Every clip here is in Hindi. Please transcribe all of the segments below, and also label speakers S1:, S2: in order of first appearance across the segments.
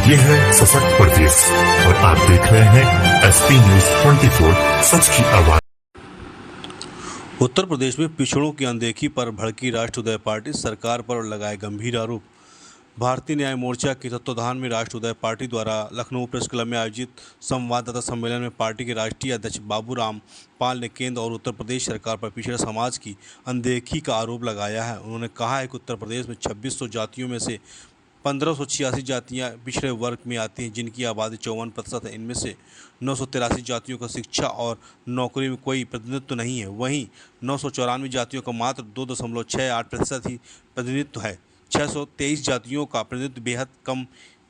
S1: ये है सशक्त प्रदेश और आप देख रहे हैं एसपी न्यूज 24 सच की आवाज।
S2: उत्तर प्रदेश में पिछड़ों की अनदेखी पर भड़की राष्ट्रोदय पार्टी, सरकार पर लगाए गंभीर आरोप। भारतीय न्याय मोर्चा के तत्वाधान में राष्ट्रोदय पार्टी द्वारा लखनऊ प्रेस क्लब में आयोजित संवाददाता सम्मेलन में पार्टी के राष्ट्रीय अध्यक्ष बाबूराम पाल ने केंद्र और उत्तर प्रदेश सरकार पर पिछड़े समाज की अनदेखी का आरोप लगाया है। उन्होंने कहा है कि उत्तर प्रदेश में 2600 जातियों में से 1586 जातियां पिछड़े वर्ग में आती हैं, जिनकी आबादी 54% है। इनमें से 983 जातियों का शिक्षा और नौकरी में कोई प्रतिनिधित्व नहीं है। वहीं 994 जातियों का मात्र 2.68% ही प्रतिनिधित्व है। 623 जातियों का प्रतिनिधित्व बेहद कम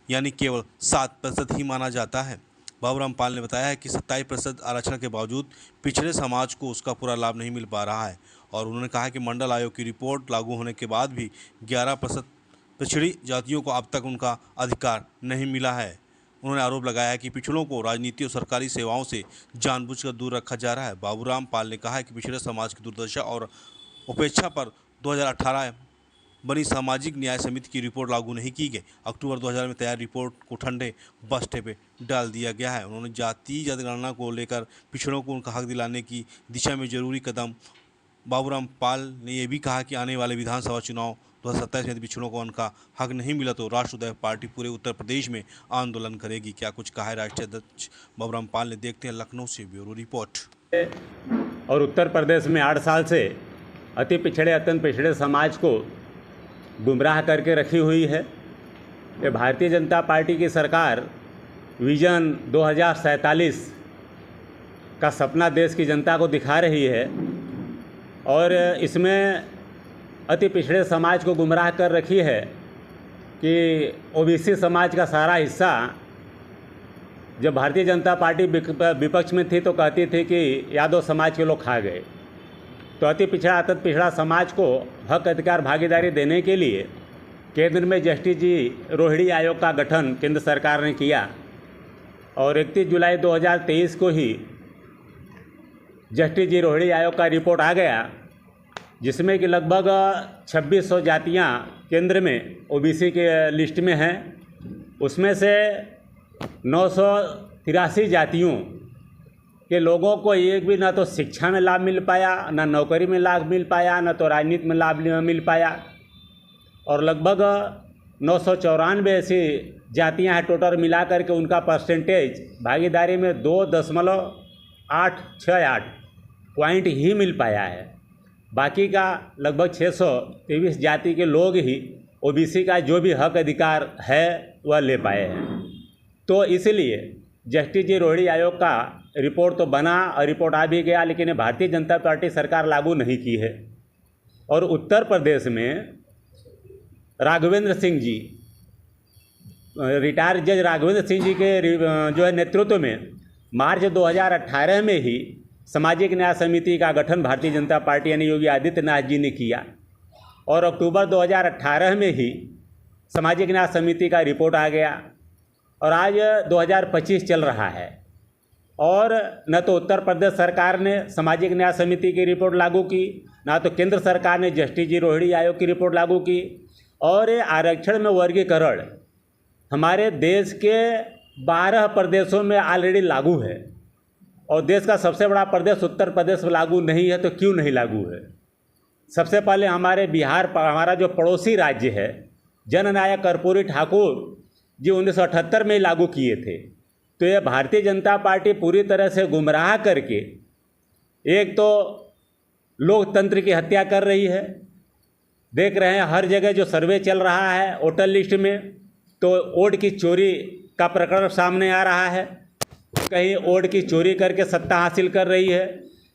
S2: यानी केवल 7% ही माना जाता है। बाबूराम पाल ने बताया है कि 27% आरक्षण के बावजूद पिछड़े समाज को उसका पूरा लाभ नहीं मिल पा रहा है और उन्होंने कहा कि मंडल आयोग की रिपोर्ट लागू होने के बाद भी 11% पिछड़ी जातियों को अब तक उनका अधिकार नहीं मिला है। उन्होंने आरोप लगाया है कि पिछड़ों को राजनीति और सरकारी सेवाओं से जानबूझकर दूर रखा जा रहा है। बाबूराम पाल ने कहा है कि पिछड़े समाज की दुर्दशा और उपेक्षा पर 2018 बनी सामाजिक न्याय समिति की रिपोर्ट लागू नहीं की गई। अक्टूबर 2000 में तैयार रिपोर्ट को ठंडे बस्ते पे डाल दिया गया है। उन्होंने जाति जनगणना को लेकर पिछड़ों को उनका हक दिलाने की दिशा में जरूरी कदम। बाबूराम पाल ने यह भी कहा कि आने वाले विधानसभा चुनाव 2027 में पिछड़ों को उनका हक नहीं मिला तो राष्ट्रोदय पार्टी पूरे उत्तर प्रदेश में आंदोलन करेगी। क्या कुछ कहा है राष्ट्रीय अध्यक्ष बाबूराम पाल ने, देखते हैं लखनऊ से ब्यूरो रिपोर्ट।
S3: और उत्तर प्रदेश में 8 साल से अति पिछड़े अत्यंत पिछड़े समाज को गुमराह करके रखी हुई है। ये भारतीय जनता पार्टी की सरकार विजन 2047 का सपना देश की जनता को दिखा रही है और इसमें अति पिछड़े समाज को गुमराह कर रखी है कि ओबीसी समाज का सारा हिस्सा, जब भारतीय जनता पार्टी विपक्ष में थी तो कहती थी कि यादव समाज के लोग खा गए। तो अति पिछड़ा समाज को हक अधिकार भागीदारी देने के लिए केंद्र में जस्टिस जी रोहिणी आयोग का गठन केंद्र सरकार ने किया और 31 जुलाई 2023 को ही जस्टिस जी रोहिणी आयोग का रिपोर्ट आ गया, जिसमें कि लगभग 2600 जातियां केंद्र में ओबीसी के लिस्ट में हैं। उसमें से 983 जातियों के लोगों को एक भी ना तो शिक्षा में लाभ मिल पाया, ना नौकरी में लाभ मिल पाया, ना तो राजनीति में लाभ मिल पाया और लगभग 994 ऐसी जातियां हैं टोटल मिला करके उनका परसेंटेज भागीदारी में 2.868 पॉइंट ही मिल पाया है। बाकी का लगभग 623 जाति के लोग ही ओबीसी का जो भी हक अधिकार है वह ले पाए हैं। तो इसलिए जस्टिस जी रोहिणी आयोग का रिपोर्ट तो बना और रिपोर्ट आ भी गया, लेकिन भारतीय जनता पार्टी सरकार लागू नहीं की है। और उत्तर प्रदेश में राघवेंद्र सिंह जी, रिटायर्ड जज राघवेंद्र सिंह जी के जो है नेतृत्व में मार्च 2018 में ही सामाजिक न्याय समिति का गठन भारतीय जनता पार्टी यानी योगी आदित्यनाथ जी ने किया और अक्टूबर 2018 में ही सामाजिक न्याय समिति का रिपोर्ट आ गया और आज 2025 चल रहा है और न तो उत्तर प्रदेश सरकार ने सामाजिक न्याय समिति की रिपोर्ट लागू की, ना तो केंद्र सरकार ने जस्टिस जी रोहिणी आयोग की रिपोर्ट लागू की। और ये आरक्षण में वर्गीकरण हमारे देश के 12 प्रदेशों में ऑलरेडी लागू है और देश का सबसे बड़ा प्रदेश उत्तर प्रदेश में लागू नहीं है। तो क्यों नहीं लागू है? सबसे पहले हमारे बिहार, हमारा जो पड़ोसी राज्य है, जननायक कर्पूरी ठाकुर जी 1978 में लागू किए थे। तो ये भारतीय जनता पार्टी पूरी तरह से गुमराह करके एक तो लोकतंत्र की हत्या कर रही है। देख रहे हैं हर जगह जो सर्वे चल रहा है वोटर लिस्ट में, तो वोट की चोरी का प्रकरण सामने आ रहा है। कहीं वोट की चोरी करके सत्ता हासिल कर रही है,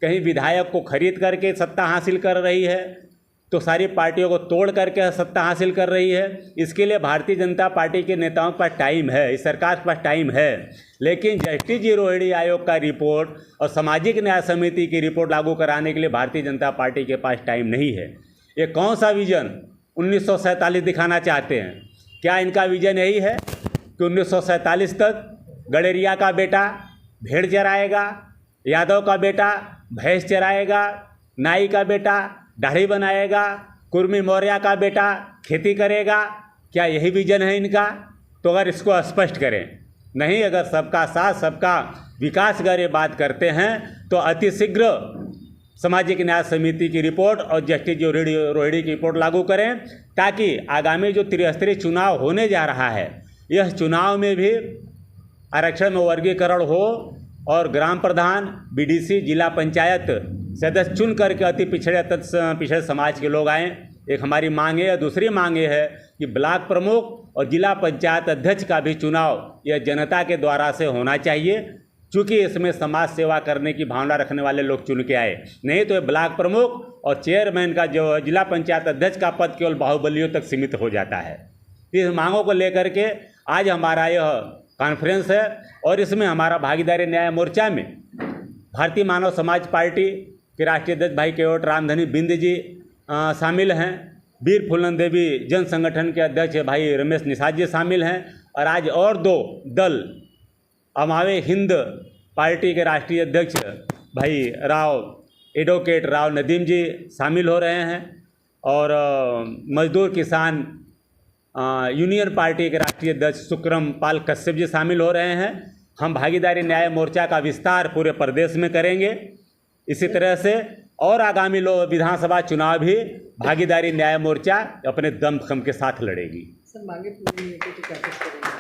S3: कहीं विधायक को खरीद करके सत्ता हासिल कर रही है, तो सारी पार्टियों को तोड़ करके सत्ता हासिल कर रही है। इसके लिए भारतीय जनता पार्टी के नेताओं के पास टाइम है, इस सरकार के पास टाइम है, लेकिन जस्टिस जी रोहिणी आयोग का रिपोर्ट और सामाजिक न्याय समिति की रिपोर्ट लागू कराने के लिए भारतीय जनता पार्टी के पास टाइम नहीं है। ये कौन सा विजन 1947 दिखाना चाहते हैं? क्या इनका विजन यही है कि 1947 तक गडेरिया का बेटा भेड़ चराएगा, यादव का बेटा भैंस चराएगा, नाई का बेटा दाढ़ी बनाएगा, कुर्मी मौर्य का बेटा खेती करेगा? क्या यही विजन है इनका? तो अगर इसको स्पष्ट करें। नहीं, अगर सबका साथ सबका विकास अगर ये बात करते हैं तो अतिशीघ्र सामाजिक न्याय समिति की रिपोर्ट और जस्टिस जो रोहिणी की रिपोर्ट लागू करें, ताकि आगामी जो त्रिस्तरीय चुनाव होने जा रहा है, यह चुनाव में भी आरक्षण में वर्गीकरण हो और ग्राम प्रधान, बीडीसी, जिला पंचायत सदस्य चुन करके अति पिछड़े समाज के लोग आएँ। एक हमारी मांग है। दूसरी मांग ये है कि ब्लॉक प्रमुख और जिला पंचायत अध्यक्ष का भी चुनाव यह जनता के द्वारा से होना चाहिए, क्योंकि इसमें समाज सेवा करने की भावना रखने वाले लोग चुन के आए। नहीं तो ब्लॉक प्रमुख और चेयरमैन का जो जिला पंचायत अध्यक्ष का पद केवल बाहुबलियों तक सीमित हो जाता है। इस मांगों को लेकर के आज हमारा यह कॉन्फ्रेंस है और इसमें हमारा भागीदारी न्याय मोर्चा में भारतीय मानव समाज पार्टी के राष्ट्रीय अध्यक्ष भाई केवट रामधनी बिंद जी शामिल हैं। वीर फूलन देवी जन संगठन के अध्यक्ष भाई रमेश निषाद जी शामिल हैं। और आज और 2 दल अमावे हिंद पार्टी के राष्ट्रीय अध्यक्ष भाई एडवोकेट राव नदीम जी शामिल हो रहे हैं। और मजदूर किसान यूनियन पार्टी के राष्ट्रीय अध्यक्ष सुक्रम पाल कश्यप जी शामिल हो रहे हैं। हम भागीदारी न्याय मोर्चा का विस्तार पूरे प्रदेश में करेंगे। इसी तरह से और आगामी विधानसभा चुनाव भी भागीदारी न्याय मोर्चा अपने दमखम के साथ लड़ेगी।
S4: सर, मांगे पूरी नहीं होती तो क्या कुछ करेंगे?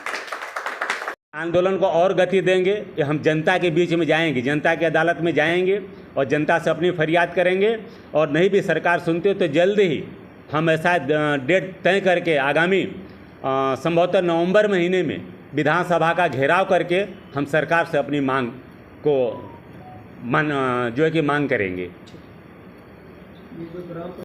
S3: आंदोलन को और गति देंगे कि हम जनता के बीच में जाएंगे, जनता की अदालत में जाएंगे और जनता से अपनी फरियाद करेंगे। और नहीं भी सरकार सुनती हो तो जल्द ही हम ऐसा डेट तय करके आगामी संभवतः नवंबर महीने में विधानसभा का घेराव करके हम सरकार से अपनी मांग को मांग करेंगे।